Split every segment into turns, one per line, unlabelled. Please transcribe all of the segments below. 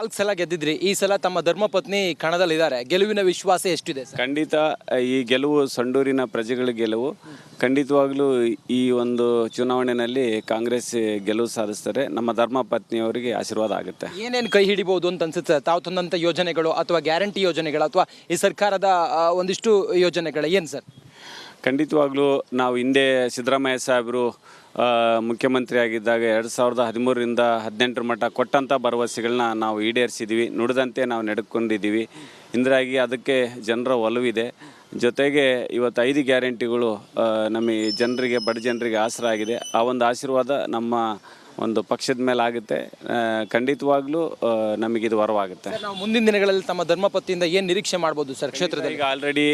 4 ಸಲ ಗೆದ್ದಿದ್ರಿ. ಈ ಸಲ ತಮ್ಮ ಧರ್ಮಪತ್ನಿ ಕಣದಲ್ಲಿದ್ದಾರೆ. ಗೆಲುವಿನ ವಿಶ್ವಾಸ ಎಷ್ಟಿದೆ ಸರ್?
ಖಂಡಿತ ಈ ಗೆಲುವು ಸಂಡೂರಿನ ಪ್ರಜೆಗಳ ಗೆಲುವು. ಖಂಡಿತವಾಗ್ಲೂ ಈ ಒಂದು ಚುನಾವಣೆಯಲ್ಲಿ ಕಾಂಗ್ರೆಸ್ ಗೆಲುವು ಸಾಧಿಸ್ತಾರೆ. ನಮ್ಮ ಧರ್ಮಪತ್ನಿಯವರಿಗೆ ಆಶೀರ್ವಾದ ಆಗುತ್ತೆ.
ಏನೇನು ಕೈ ಹಿಡಿಬಹುದು ಅಂತ ಅನ್ಸುತ್ತೆ? ತಾವು ತಂದಂಥ ಯೋಜನೆಗಳು ಅಥವಾ ಗ್ಯಾರಂಟಿ ಯೋಜನೆಗಳು ಅಥವಾ ಈ ಸರ್ಕಾರದ ಒಂದಿಷ್ಟು ಯೋಜನೆಗಳು ಏನು ಸರ್?
ಖಂಡಿತವಾಗ್ಲೂ ನಾವು ಹಿಂದೆ ಸಿದ್ದರಾಮಯ್ಯ ಸಾಹೇಬರು ಮುಖ್ಯಮಂತ್ರಿ ಆಗಿದ್ದಾಗ 2013ರಿಂದ 18 ಮಟ್ಟ ಕೊಟ್ಟಂಥ ಭರವಸೆಗಳನ್ನ ನಾವು ಈಡೇರಿಸಿದ್ದೀವಿ. ನುಡಿದಂತೆ ನಾವು ನಡೆದುಕೊಂಡಿದ್ದೀವಿ. ಇಂದ್ರಾಗಿ ಅದಕ್ಕೆ ಜನರ ಒಲವಿದೆ. ಜೊತೆಗೆ ಇವತ್ತು 5 ಗ್ಯಾರಂಟಿಗಳು ನಮ್ಮ ಜನರಿಗೆ, ಬಡ ಜನರಿಗೆ ಆಸರ ಆಗಿದೆ. ಆ ಒಂದು ಆಶೀರ್ವಾದ ನಮ್ಮ ಒಂದು ಪಕ್ಷದ ಮೇಲೆ ಆಗುತ್ತೆ. ಖಂಡಿತವಾಗ್ಲೂ ನಮಗಿದು ವರವಾಗುತ್ತೆ.
ನಾವು ಮುಂದಿನ ದಿನಗಳಲ್ಲಿ ತಮ್ಮ ಧರ್ಮಪತ್ನಿಯಿಂದ ಏನು ನಿರೀಕ್ಷೆ ಮಾಡ್ಬೋದು ಸರ್ ಕ್ಷೇತ್ರದಲ್ಲಿ?
ಈಗ ಆಲ್ರೆಡಿ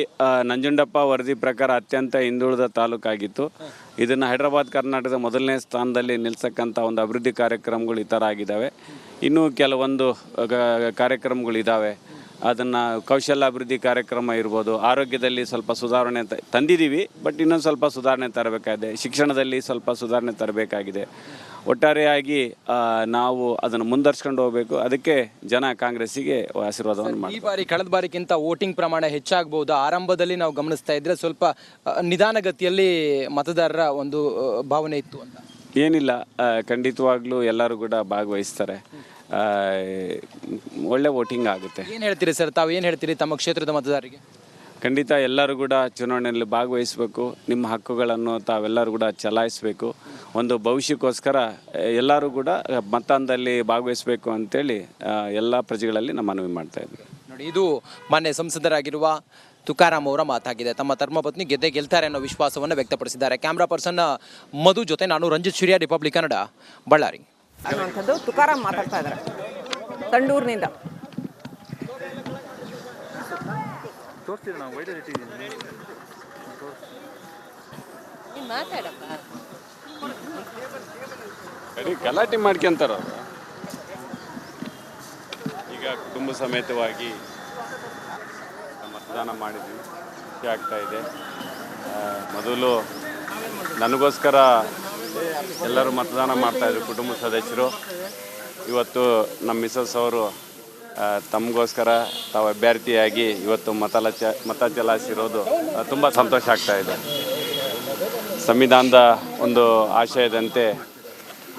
ನಂಜುಂಡಪ್ಪ ವರದಿ ಪ್ರಕಾರ ಅತ್ಯಂತ ಹಿಂದುಳಿದ ತಾಲೂಕಾಗಿತ್ತು. ಇದನ್ನು ಹೈದರಾಬಾದ್ ಕರ್ನಾಟಕದ ಮೊದಲನೇ ಸ್ಥಾನದಲ್ಲಿ ನಿಲ್ಸಕ್ಕಂಥ ಒಂದು ಅಭಿವೃದ್ಧಿ ಕಾರ್ಯಕ್ರಮಗಳು ಈ ಥರ ಆಗಿದ್ದಾವೆ. ಇನ್ನೂ ಕೆಲವೊಂದು ಕಾರ್ಯಕ್ರಮಗಳಿದ್ದಾವೆ. ಅದನ್ನು ಕೌಶಲ್ಯ ಅಭಿವೃದ್ಧಿ ಕಾರ್ಯಕ್ರಮ ಇರ್ಬೋದು, ಆರೋಗ್ಯದಲ್ಲಿ ಸ್ವಲ್ಪ ಸುಧಾರಣೆ ತಂದಿದ್ದೀವಿ, ಬಟ್ ಇನ್ನೊಂದು ಸ್ವಲ್ಪ ಸುಧಾರಣೆ ತರಬೇಕಾಗಿದೆ. ಶಿಕ್ಷಣದಲ್ಲಿ ಸ್ವಲ್ಪ ಸುಧಾರಣೆ ತರಬೇಕಾಗಿದೆ. ಒಟ್ಟಾರೆಯಾಗಿ ನಾವು ಅದನ್ನು ಮುಂದರ್ಸ್ಕೊಂಡು ಹೋಗಬೇಕು. ಅದಕ್ಕೆ ಜನ ಕಾಂಗ್ರೆಸ್ಸಿಗೆ ಆಶೀರ್ವಾದವನ್ನು ಮಾಡಿ.
ಈ ಬಾರಿ ಕಳೆದ ಬಾರಿಗಿಂತ ವೋಟಿಂಗ್ ಪ್ರಮಾಣ ಹೆಚ್ಚಾಗಬಹುದು. ಆರಂಭದಲ್ಲಿ ನಾವು ಗಮನಿಸ್ತಾ ಇದ್ರೆ ಸ್ವಲ್ಪ ನಿಧಾನಗತಿಯಲ್ಲಿ ಮತದಾರರ ಒಂದು ಭಾವನೆ ಇತ್ತು ಅಂತ.
ಏನಿಲ್ಲ, ಖಂಡಿತವಾಗ್ಲೂ ಎಲ್ಲರೂ ಕೂಡ ಭಾಗವಹಿಸ್ತಾರೆ. ಒಳ್ಳೆ ವೋಟಿಂಗ್ ಆಗುತ್ತೆ.
ಏನು ಹೇಳ್ತೀರಿ ಸರ್? ತಾವು ಏನು ಹೇಳ್ತೀರಿ ತಮ್ಮ ಕ್ಷೇತ್ರದ ಮತದಾರರಿಗೆ?
ಖಂಡಿತ ಎಲ್ಲರೂ ಕೂಡ ಚುನಾವಣೆಯಲ್ಲಿ ಭಾಗವಹಿಸಬೇಕು. ನಿಮ್ಮ ಹಕ್ಕುಗಳನ್ನು ತಾವೆಲ್ಲರೂ ಕೂಡ ಚಲಾಯಿಸಬೇಕು. ಒಂದು ಭವಿಷ್ಯಕ್ಕೋಸ್ಕರ ಎಲ್ಲರೂ ಕೂಡ ಮತದಾನದಲ್ಲಿ ಭಾಗವಹಿಸಬೇಕು ಅಂತೇಳಿ ಎಲ್ಲ ಪ್ರಜೆಗಳಲ್ಲಿ ನಮ್ಮ ಮನವಿ ಮಾಡ್ತಾ ಇದ್ವಿ.
ನೋಡಿ, ಇದು ಮಾನ್ಯ ಸಂಸದರಾಗಿರುವ ತುಕಾರಾಮ್ ಅವರ ಮಾತಾಗಿದೆ. ತಮ್ಮ ಧರ್ಮಪತ್ನಿ ಗೆಲ್ತಾರೆ ಅನ್ನೋ ವಿಶ್ವಾಸವನ್ನು ವ್ಯಕ್ತಪಡಿಸಿದ್ದಾರೆ. ಕ್ಯಾಮ್ರಾ ಪರ್ಸನ್ ಮಧು ಜೊತೆ ನಾನು ರಂಜಿತ್ ಶಿರಿಯಾ, ರಿಪಬ್ಲಿಕ್ ಕನ್ನಡ, ಬಳ್ಳಾರಿ.
ಅನ್ನುವಂಥದ್ದು ತುಕಾರಾಮ್ ಮಾತಾಡ್ತಾ ಇದ್ದಾರೆ ಸಂಡೂರಿನಿಂದ.
ಗಲಾಟೆ ಮಾಡ್ಕೊಂತಾರ. ಈಗ ಕುಟುಂಬ ಸಮೇತವಾಗಿ ಮತದಾನ ಮಾಡಿದ್ವಿ. ಖುಷಿ ಆಗ್ತಾ ಇದೆ. ಮೊದಲು ನನಗೋಸ್ಕರ ಎಲ್ಲರೂ ಮತದಾನ ಮಾಡ್ತಾಯಿದ್ರು ಕುಟುಂಬ ಸದಸ್ಯರು. ಇವತ್ತು ನಮ್ಮ ಮಿಸಸ್ ಅವರು ತಮಗೋಸ್ಕರ ತಾವು ಅಭ್ಯರ್ಥಿಯಾಗಿ ಇವತ್ತು ಮತ ಚಲಾಯಿಸಿರೋದು ತುಂಬ ಸಂತೋಷ ಆಗ್ತಾ ಇದೆ. ಸಂವಿಧಾನದ ಒಂದು ಆಶಯದಂತೆ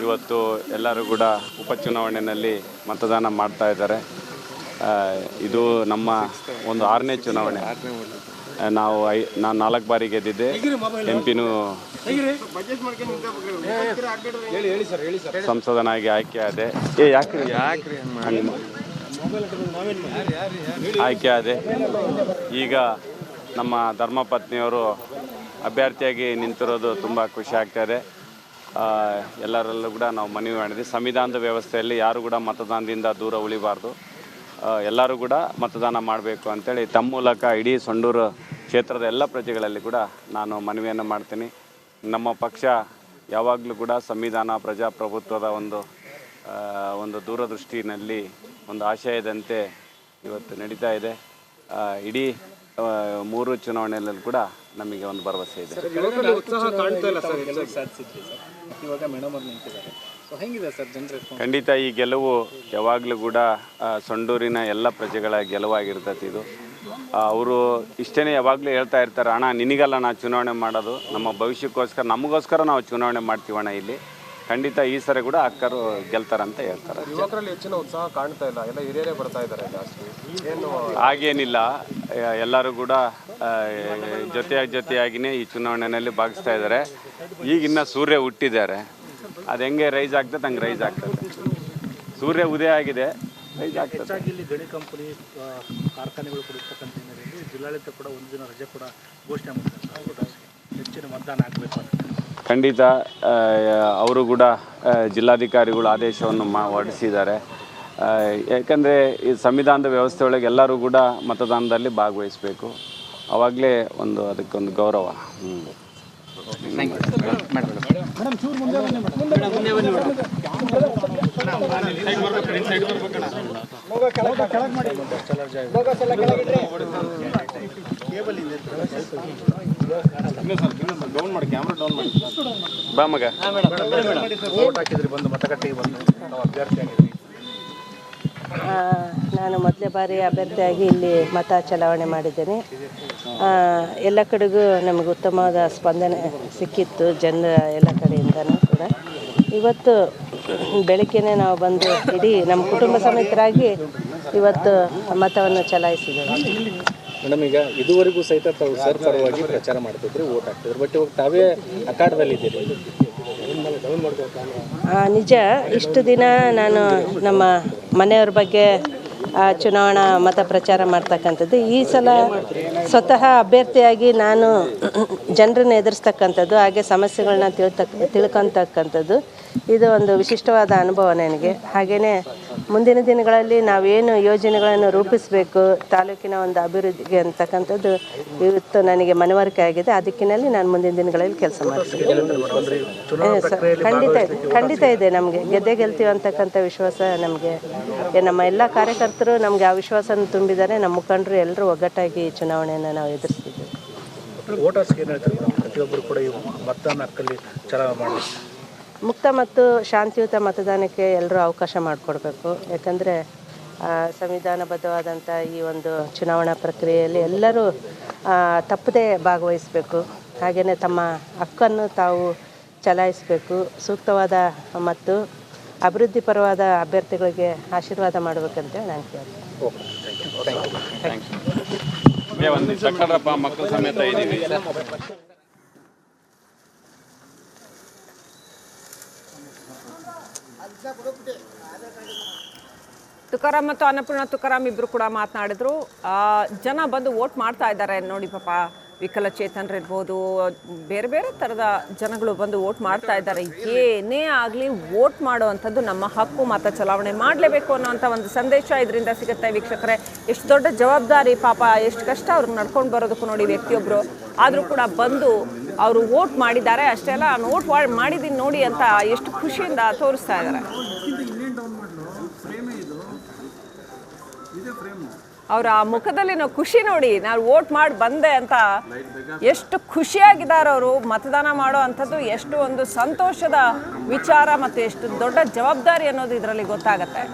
ಇವತ್ತು ಎಲ್ಲರೂ ಕೂಡ ಉಪಚುನಾವಣೆಯಲ್ಲಿ ಮತದಾನ ಮಾಡ್ತಾ ಇದ್ದಾರೆ. ಇದು ನಮ್ಮ ಒಂದು 6ನೇ ಚುನಾವಣೆ. ನಾನು 4 ಬಾರಿ ಗೆದ್ದಿದ್ದೆ. ಎಂಪಿನೂ ಸಂಸದನಾಗಿ ಆಯ್ಕೆ ಆದೆ. ಆಯ್ಕೆ ಆದೆ. ಈಗ ನಮ್ಮ ಧರ್ಮಪತ್ನಿಯವರು ಅಭ್ಯರ್ಥಿಯಾಗಿ ನಿಂತಿರೋದು ತುಂಬ ಖುಷಿ ಆಗ್ತಾಯಿದೆ. ಎಲ್ಲರಲ್ಲೂ ಕೂಡ ನಾವು ಮನವಿ ಮಾಡಿದ್ವಿ, ಸಂವಿಧಾನದ ವ್ಯವಸ್ಥೆಯಲ್ಲಿ ಯಾರು ಕೂಡ ಮತದಾನದಿಂದ ದೂರ ಉಳಿಬಾರ್ದು, ಎಲ್ಲರೂ ಕೂಡ ಮತದಾನ ಮಾಡಬೇಕು ಅಂತೇಳಿ ತಮ್ಮ ಮೂಲಕ ಇಡೀ ಸಂಡೂರು ಕ್ಷೇತ್ರದ ಎಲ್ಲ ಪ್ರಜೆಗಳಲ್ಲಿ ಕೂಡ ನಾನು ಮನವಿಯನ್ನು ಮಾಡ್ತೀನಿ. ನಮ್ಮ ಪಕ್ಷ ಯಾವಾಗಲೂ ಕೂಡ ಸಂವಿಧಾನ, ಪ್ರಜಾಪ್ರಭುತ್ವದ ಒಂದು ದೂರದೃಷ್ಟಿನಲ್ಲಿ ಒಂದು ಆಶಯದಂತೆ ಇವತ್ತು ನಡೀತಾ ಇದೆ. ಇಡೀ 3 ಚುನಾವಣೆಯಲ್ಲಿ ಕೂಡ ನಮಗೆ ಒಂದು ಭರವಸೆ ಇದೆ. ಖಂಡಿತ ಈ ಗೆಲುವು ಯಾವಾಗಲೂ ಕೂಡ ಸಂಡೂರಿನ ಎಲ್ಲ ಪ್ರಜೆಗಳ ಗೆಲುವಾಗಿರ್ತದೆ. ಇದು ಅವರು ಇಷ್ಟೇ ಯಾವಾಗಲೂ ಹೇಳ್ತಾ ಇರ್ತಾರೆ, ಅಣ್ಣ ನಿನಗಲ್ಲ ನಾವು ಚುನಾವಣೆ ಮಾಡೋದು, ನಮ್ಮ ಭವಿಷ್ಯಕ್ಕೋಸ್ಕರ, ನಮಗೋಸ್ಕರ ನಾವು ಚುನಾವಣೆ ಮಾಡ್ತೀವಣ್ಣ ಇಲ್ಲಿ. ಖಂಡಿತ ಈ ಸರಿ ಕೂಡ ಅಕ್ಕರು ಗೆಲ್ತಾರಂತ ಹೇಳ್ತಾರೆ.
ಯುವಕರಲ್ಲಿ ಹೆಚ್ಚಿನ ಉತ್ಸಾಹ ಕಾಣ್ತಾ ಇಲ್ಲ, ಎಲ್ಲ ಹಿರಿಯರೇ ಬರ್ತಾ ಇದ್ದಾರೆ ಜಾಸ್ತಿ.
ಹಾಗೇನಿಲ್ಲ, ಎಲ್ಲರೂ ಕೂಡ ಜೊತೆಯಾಗಿಯೇ ಈ ಚುನಾವಣೆಯಲ್ಲಿ ಭಾಗಿಸ್ತಾ ಇದ್ದಾರೆ. ಈಗಿನ್ನ ಸೂರ್ಯ ಹುಟ್ಟಿದ್ದಾರೆ, ಅದು ಹೆಂಗೆ ರೈಸ್ ಆಗ್ತದೆ ಹಂಗೆ ರೈಸ್ ಆಗ್ತದೆ. ಸೂರ್ಯ ಉದಯ ಆಗಿದೆ, ರೈಸ್ ಆಗ್ತದೆ.
ಹೆಚ್ಚಾಗಿ ಇಲ್ಲಿ ಗಣಿ ಕಂಪನಿ ಕಾರ್ಖಾನೆಗಳು ಕೊಡಿಸ್ತಕ್ಕಂಥ ಹಿನ್ನೆಲೆಯಲ್ಲಿ ಜಿಲ್ಲಾಡಳಿತ ಕೂಡ ಒಂದು ದಿನ ರಜೆ ಕೂಡ ಘೋಷಣೆ ಮಾಡ್ತಾರೆ. ಹೆಚ್ಚಿನ ಮತದಾನ ಆಗಬೇಕು ಅಂತ
ಖಂಡಿತ ಅವರು ಕೂಡ ಜಿಲ್ಲಾಧಿಕಾರಿಗಳು ಆದೇಶವನ್ನು ಹೊರಡಿಸಿದ್ದಾರೆ. ಯಾಕಂದರೆ ಈ ಸಂವಿಧಾನದ ವ್ಯವಸ್ಥೆ ಒಳಗೆ ಎಲ್ಲರೂ ಕೂಡ ಮತದಾನದಲ್ಲಿ ಭಾಗವಹಿಸಬೇಕು, ಆವಾಗಲೇ ಅದಕ್ಕೊಂದು ಗೌರವ. ಬಾ ಮಗ.
ಓಟ್ ಹಾಕಿದ್ರಿ, ಬಂದು ಮತಗಟ್ಟೆಗೆ ಬಂದು ನಾವು ಅಭ್ಯರ್ಥಿ ಆಗಿದ್ರಿ.
ನಾನು ಮೊದಲೇ ಬಾರಿ ಅಭ್ಯರ್ಥಿಯಾಗಿ ಇಲ್ಲಿ ಮತ ಚಲಾವಣೆ ಮಾಡಿದ್ದೇನೆ. ಎಲ್ಲ ಕಡೆಗೂ ನಮಗೆ ಉತ್ತಮವಾದ ಸ್ಪಂದನೆ ಸಿಕ್ಕಿತ್ತು ಜನರ ಎಲ್ಲ ಕಡೆಯಿಂದನೂ ಕೂಡ. ಇವತ್ತು ಬೆಳಗ್ಗೆನೇ ನಾವು ಬಂದು ಇಡೀ ನಮ್ಮ ಕುಟುಂಬ ಸಮೇತರಾಗಿ ಇವತ್ತು ಮತವನ್ನು ಚಲಾಯಿಸಿದ್ದೇವೆ.
ಮೇಡಮ್, ಈಗ ಇದುವರೆಗೂ ಸಹಿತ ತಾವು ಸರ್ ಪರವಾಗಿ ಪ್ರಚಾರ ಮಾಡ್ತಿದ್ರು, ಓಟ್ ಹಾಕ್ತಿದ್ರು, ಬಟ್ ಇವಾಗ ತಾವೇ ಅಖಾಡದಲ್ಲಿದ್ದೀರಿ.
ನಿಜ, ಇಷ್ಟು ದಿನ ನಾನು ನಮ್ಮ ಮನೆಯವ್ರ ಬಗ್ಗೆ ಚುನಾವಣಾ ಮತ ಪ್ರಚಾರ ಮಾಡ್ತಕ್ಕಂಥದ್ದು. ಈ ಸಲ ಸ್ವತಃ ಅಭ್ಯರ್ಥಿಯಾಗಿ ನಾನು ಜನರನ್ನು ಎದುರಿಸ್ತಕ್ಕಂಥದ್ದು, ಹಾಗೆ ಸಮಸ್ಯೆಗಳನ್ನ ತಿಳ್ಕೊತಕ್ಕಂಥದ್ದು ಇದು ಒಂದು ವಿಶಿಷ್ಟವಾದ ಅನುಭವ ನನಗೆ. ಹಾಗೆಯೇ ಮುಂದಿನ ದಿನಗಳಲ್ಲಿ ನಾವೇನು ಯೋಜನೆಗಳನ್ನು ರೂಪಿಸಬೇಕು ತಾಲೂಕಿನ ಒಂದು ಅಭಿವೃದ್ಧಿಗೆ ಅಂತಕ್ಕಂಥದ್ದು ಇವತ್ತು ನನಗೆ ಮನವರಿಕೆ ಆಗಿದೆ. ಅದಕ್ಕಿನಲ್ಲಿ ನಾನು ಮುಂದಿನ ದಿನಗಳಲ್ಲಿ ಕೆಲಸ ಮಾಡ್ತೀನಿ. ಖಂಡಿತ ಇದೆ. ನಮಗೆ ಗೆಲ್ತೀವಿ ಅಂತಕ್ಕಂಥ ವಿಶ್ವಾಸ ನಮಗೆ. ನಮ್ಮ ಎಲ್ಲ ಕಾರ್ಯಕರ್ತರು ನಮಗೆ ಆ ವಿಶ್ವಾಸನ ತುಂಬಿದ್ದಾರೆ. ನಮ್ಮ ಮುಖಂಡರು ಎಲ್ಲರೂ ಒಗ್ಗಟ್ಟಾಗಿ ಚುನಾವಣೆಯನ್ನು ನಾವು ಎದುರಿಸ್ತಿದ್ದೇವೆ.
ವೋಟರ್ಸ್ಗೆ ಏನು ಹೇಳ್ತಾರೆ? ಪ್ರತಿಯೊಬ್ಬರು ಕೂಡ ಈ ಮತದಾನ ಹಕ್ಕಲ್ಲಿ ಚಲಾವಣೆ ಮಾಡಿ
ಮುಕ್ತ ಮತ್ತು ಶಾಂತಿಯುತ ಮತದಾನಕ್ಕೆ ಎಲ್ಲರೂ ಅವಕಾಶ ಮಾಡಿಕೊಡ್ಬೇಕು. ಯಾಕಂದರೆ ಸಂವಿಧಾನಬದ್ಧವಾದಂಥ ಈ ಒಂದು ಚುನಾವಣಾ ಪ್ರಕ್ರಿಯೆಯಲ್ಲಿ ಎಲ್ಲರೂ ತಪ್ಪದೇ ಭಾಗವಹಿಸಬೇಕು. ಹಾಗೆಯೇ ತಮ್ಮ ಹಕ್ಕನ್ನು ತಾವು ಚಲಾಯಿಸಬೇಕು. ಸೂಕ್ತವಾದ ಮತ್ತು ಅಭಿವೃದ್ಧಿಪರವಾದ ಅಭ್ಯರ್ಥಿಗಳಿಗೆ ಆಶೀರ್ವಾದ ಮಾಡಬೇಕಂತ ನಾನು ಕೇಳ್ತೀನಿ.
ಒಂದು ಸಕ್ಕರಪ್ಪ ಮಕ್ಕಳ ಸಮೇತ ಇದ್ದೀವಿ.
ತುಕಾರಾಮ್ ಮತ್ತು ಅನ್ನಪೂರ್ಣ ತುಕಾರಾಮ್ ಇಬ್ಬರು ಕೂಡ ಮಾತನಾಡಿದ್ರು. ಜನ ಬಂದು ವೋಟ್ ಮಾಡ್ತಾ ಇದ್ದಾರೆ ನೋಡಿ. ಪಾಪ ವಿಕಲಚೇತನರಿರ್ಬೋದು, ಬೇರೆ ಬೇರೆ ಥರದ ಜನಗಳು ಬಂದು ವೋಟ್ ಮಾಡ್ತಾ ಇದ್ದಾರೆ. ಏನೇ ಆಗಲಿ ವೋಟ್ ಮಾಡುವಂಥದ್ದು ನಮ್ಮ ಹಕ್ಕು, ಮತ ಚಲಾವಣೆ ಮಾಡಲೇಬೇಕು ಅನ್ನೋವಂಥ ಒಂದು ಸಂದೇಶ ಇದರಿಂದ ಸಿಗುತ್ತೆ. ವೀಕ್ಷಕರೇ, ಎಷ್ಟು ದೊಡ್ಡ ಜವಾಬ್ದಾರಿ, ಪಾಪ ಎಷ್ಟು ಕಷ್ಟ ಅವ್ರಿಗೆ ನಡ್ಕೊಂಡು ಬರೋದಕ್ಕೂ ನೋಡಿ ವ್ಯಕ್ತಿಯೊಬ್ಬರು. ಆದರೂ ಕೂಡ ಬಂದು ಅವರು ವೋಟ್ ಮಾಡಿದ್ದಾರೆ. ಅಷ್ಟೇ ಅಲ್ಲ, ನಾನು ವೋಟ್ ಮಾಡಿದ್ದೀನಿ ನೋಡಿ ಅಂತ ಎಷ್ಟು ಖುಷಿಯಿಂದ ತೋರಿಸ್ತಾ ಇದ್ದಾರೆ. ಅವರ ಮುಖದಲ್ಲಿನ ಖುಷಿ ನೋಡಿ, ನಾನು ವೋಟ್ ಮಾಡಿ ಬಂದೆ ಅಂತ ಎಷ್ಟು ಖುಷಿಯಾಗಿದ್ದಾರೆ ಅವರು. ಮತದಾನ ಮಾಡೋ ಅಂಥದ್ದು ಎಷ್ಟು ಒಂದು ಸಂತೋಷದ ವಿಚಾರ ಮತ್ತು ಎಷ್ಟು ದೊಡ್ಡ ಜವಾಬ್ದಾರಿ ಅನ್ನೋದು ಇದರಲ್ಲಿ ಗೊತ್ತಾಗತ್ತೆ.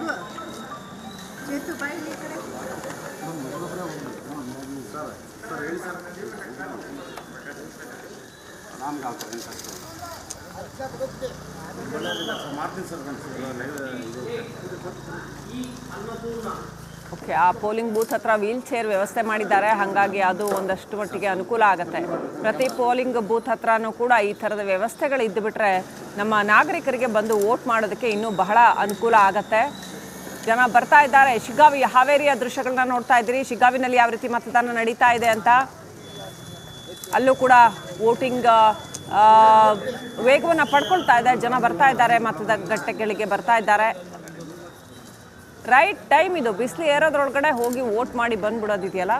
ಓಕೆ, ಆ ಪೋಲಿಂಗ್ ಬೂತ್ ಹತ್ರ ವೀಲ್ ಚೇರ್ ವ್ಯವಸ್ಥೆ ಮಾಡಿದ್ದಾರೆ. ಹಾಗಾಗಿ ಅದು ಒಂದಷ್ಟು ಮಟ್ಟಿಗೆ ಅನುಕೂಲ ಆಗುತ್ತೆ. ಪ್ರತಿ ಪೋಲಿಂಗ್ ಬೂತ್ ಹತ್ರನೂ ಕೂಡ ಈ ಥರದ ವ್ಯವಸ್ಥೆಗಳು ಇದ್ದು ಬಿಟ್ಟರೆ ನಮ್ಮ ನಾಗರಿಕರಿಗೆ ಬಂದು ವೋಟ್ ಮಾಡೋದಕ್ಕೆ ಇನ್ನೂ ಬಹಳ ಅನುಕೂಲ ಆಗತ್ತೆ. ಜನ ಬರ್ತಾ ಇದ್ದಾರೆ. ಶಿಗ್ಗಾವಿ ಹಾವೇರಿಯ ದೃಶ್ಯಗಳನ್ನ ನೋಡ್ತಾ ಇದ್ದೀರಿ. ಶಿಗ್ಗಾವಿನಲ್ಲಿ ಯಾವ ರೀತಿ ಮತದಾನ ನಡೀತಾ ಇದೆ ಅಂತ. ಅಲ್ಲೂ ಕೂಡ ವೋಟಿಂಗ್ ವೇಗವನ್ನು ಪಡ್ಕೊಳ್ತಾ ಇದೆ. ಜನ ಬರ್ತಾ ಇದ್ದಾರೆ, ಮತಗಟ್ಟೆಗಳಿಗೆ ಬರ್ತಾ ಇದ್ದಾರೆ. ರೈಟ್ ಟೈಮ್ ಇದು. ಬಿಸಿಲು ಏರೋದ್ರೊಳಗಡೆ ಹೋಗಿ ವೋಟ್ ಮಾಡಿ ಬಂದ್ಬಿಡೋದಿದೆಯಲ್ಲ.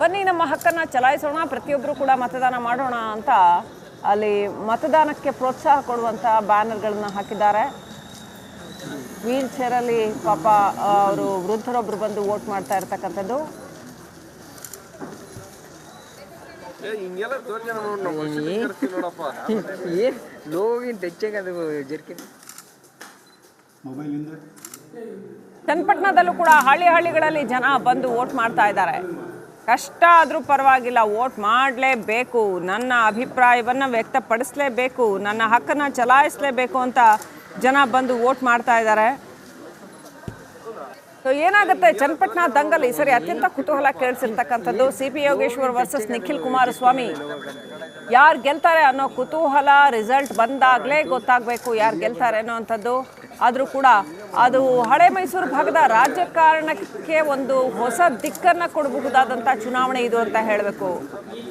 ಬನ್ನಿ, ನಮ್ಮ ಹಕ್ಕನ್ನು ಚಲಾಯಿಸೋಣ, ಪ್ರತಿಯೊಬ್ಬರು ಕೂಡ ಮತದಾನ ಮಾಡೋಣ ಅಂತ ಅಲ್ಲಿ ಮತದಾನಕ್ಕೆ ಪ್ರೋತ್ಸಾಹ ಕೊಡುವಂಥ ಬ್ಯಾನರ್ಗಳನ್ನ ಹಾಕಿದ್ದಾರೆ. ವೀಲ್ ಚೇರಲ್ಲಿ ಪಾಪ ಅವರು ವೃದ್ಧರೊಬ್ಬರು ಬಂದು ವೋಟ್ ಮಾಡ್ತಾ ಇರ್ತಕ್ಕಂಥದ್ದು. ಚನ್ನಪಟ್ಟಣದಲ್ಲೂ ಕೂಡ ಹಳ್ಳಿಗಳಲ್ಲಿ ಜನ ಬಂದು ವೋಟ್ ಮಾಡ್ತಾ ಇದ್ದಾರೆ. ಕಷ್ಟ ಆದರೂ ಪರವಾಗಿಲ್ಲ, ವೋಟ್ ಮಾಡಲೇಬೇಕು, ನನ್ನ ಅಭಿಪ್ರಾಯವನ್ನು ವ್ಯಕ್ತಪಡಿಸಲೇಬೇಕು, ನನ್ನ ಹಕ್ಕನ್ನು ಚಲಾಯಿಸಲೇಬೇಕು ಅಂತ ಜನ ಬಂದು ವೋಟ್ ಮಾಡ್ತಾ ಇದ್ದಾರೆ. ಸೊ ಏನಾಗುತ್ತೆ ಚನ್ನಪಟ್ಟಣ ದಂಗಲ್ ಈ ಸರಿ ಅತ್ಯಂತ ಕುತೂಹಲ ಕೇಳಿಸಿರ್ತಕ್ಕಂಥದ್ದು. CP Yogeshwar versus Nikhil Kumaraswamy. ಯಾರು ಗೆಲ್ತಾರೆ ಅನ್ನೋ ಕುತೂಹಲ ರಿಸಲ್ಟ್ ಬಂದಾಗಲೇ ಗೊತ್ತಾಗಬೇಕು ಯಾರು ಗೆಲ್ತಾರೆ ಅನ್ನೋವಂಥದ್ದು. ಆದರೂ ಕೂಡ ಅದು ಹಳೆ ಮೈಸೂರು ಭಾಗದ ರಾಜಕಾರಣಕ್ಕೆ ಒಂದು ಹೊಸ ದಿಕ್ಕನ್ನು ಕೊಡಬಹುದಾದಂಥ ಚುನಾವಣೆ ಇದು ಅಂತ ಹೇಳಬೇಕು.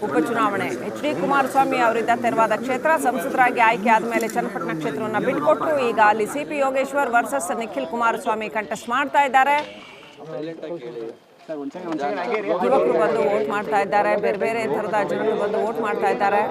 ಉಪಚುನಾವಣೆ HD ಕುಮಾರಸ್ವಾಮಿ ಅವರಿಂದ ತೆರವಾದ ಕ್ಷೇತ್ರ. ಸಂಸದರಾಗಿ ಆಯ್ಕೆ ಆದಮೇಲೆ ಚನ್ನಪಟ್ಟಣ ಕ್ಷೇತ್ರವನ್ನು ಬಿಟ್ಟುಕೊಟ್ಟು ಈಗ ಅಲ್ಲಿ CP Yogeshwar versus Nikhil Kumaraswamy contest ಮಾಡ್ತಾ ಇದ್ದಾರೆ. ಯುವಕರು ಬಂದು ವೋಟ್ ಮಾಡ್ತಾ ಇದ್ದಾರೆ. ಬೇರೆ ಬೇರೆ ಥರದ ಜನರು ಬಂದು ವೋಟ್ ಮಾಡ್ತಾ ಇದ್ದಾರೆ.